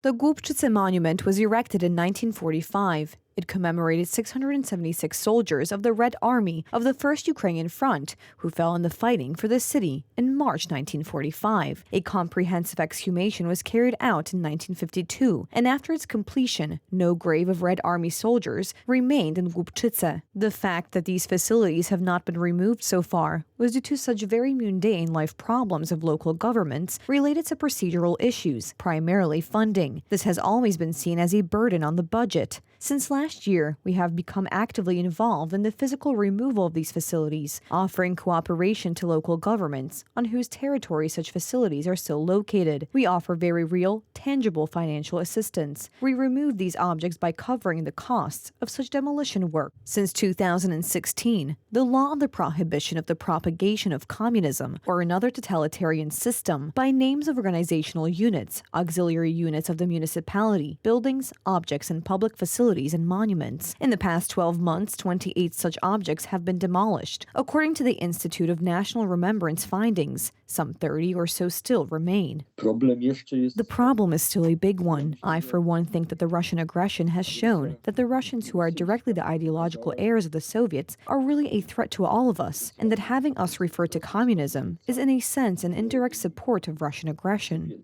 The Głupczyce monument was erected in 1945. It commemorated 676 soldiers of the Red Army of the First Ukrainian Front who fell in the fighting for the city in March 1945. A comprehensive exhumation was carried out in 1952, and after its completion, no grave of Red Army soldiers remained in Głupczyce. The fact that these facilities have not been removed so far was due to such very mundane life problems of local governments related to procedural issues, primarily funding. This has always been seen as a burden on the budget. Since last year, we have become actively involved in the physical removal of these facilities, offering cooperation to local governments on whose territory such facilities are still located. We offer very real, tangible financial assistance. We remove these objects by covering the costs of such demolition work. Since 2016, the law of the prohibition of the propagation of communism or another totalitarian system by names of organizational units, auxiliary units of the municipality, buildings, objects, and public facilities and monuments. In the past 12 months, 28 such objects have been demolished. According to the Institute of National Remembrance findings, some 30 or so still remain. The problem is still a big one. I, for one, think that the Russian aggression has shown that the Russians who are directly the ideological heirs of the Soviets are really a threat to all of us, and that having us refer to communism is in a sense an indirect support of Russian aggression.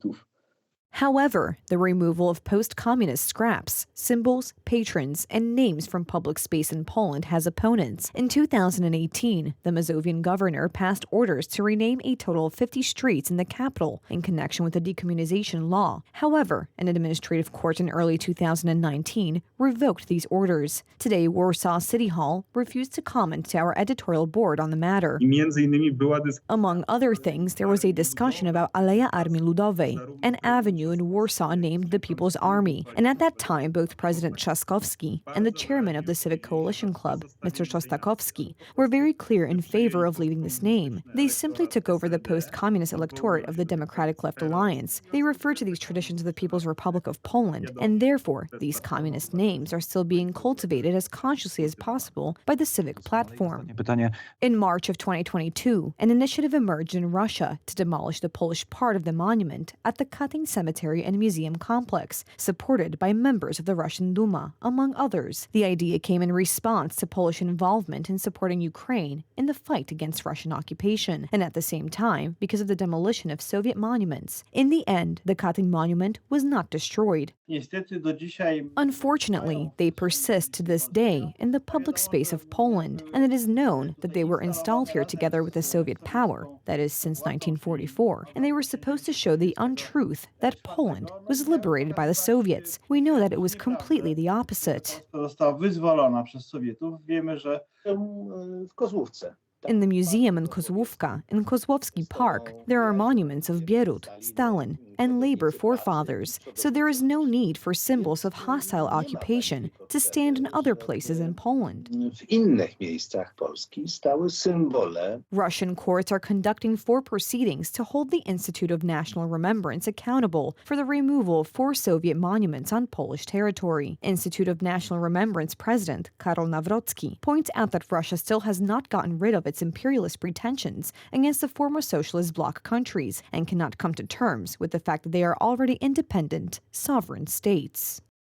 However, the removal of post-communist scraps, symbols, patrons, and names from public space in Poland has opponents. In 2018, the Mazovian governor passed orders to rename a total of 50 streets in the capital in connection with the decommunization law. However, an administrative court in early 2019 revoked these orders. Today, Warsaw City Hall refused to comment to our editorial board on the matter. Among other things, there was a discussion about Aleja Armii Ludowej, an avenue in Warsaw named the People's Army, and at that time both President Trzaskowski and the chairman of the Civic Coalition Club, Mr. Szostakowski, were very clear in favor of leaving this name. They simply took over the post-communist electorate of the Democratic Left Alliance. They refer to these traditions of the People's Republic of Poland, and therefore these communist names are still being cultivated as consciously as possible by the Civic platform. In March of 2022, an initiative emerged in Russia to demolish the Polish part of the monument at the Katyn Cemetery and Museum complex, supported by members of the Russian Duma, among others. The idea came in response to Polish involvement in supporting Ukraine in the fight against Russian occupation, and at the same time because of the demolition of Soviet monuments. In the end, the Katyn monument was not destroyed. Unfortunately, they persist to this day in the public space of Poland, and it is known that they were installed here together with the Soviet power, that is, since 1944, and they were supposed to show the untruth that Poland was liberated by the Soviets. We know that it was completely the opposite. In the museum in Kozłówka, in Kozłowski Park, there are monuments of Bierut, Stalin, and labor forefathers, so there is no need for symbols of hostile occupation to stand in other places in Poland. Russian courts are conducting 4 proceedings to hold the Institute of National Remembrance accountable for the removal of 4 Soviet monuments on Polish territory. Institute of National Remembrance President Karol Nawrocki points out that Russia still has not gotten rid of its imperialist pretensions against the former socialist bloc countries and cannot come to terms with the fact that they are already independent, sovereign states.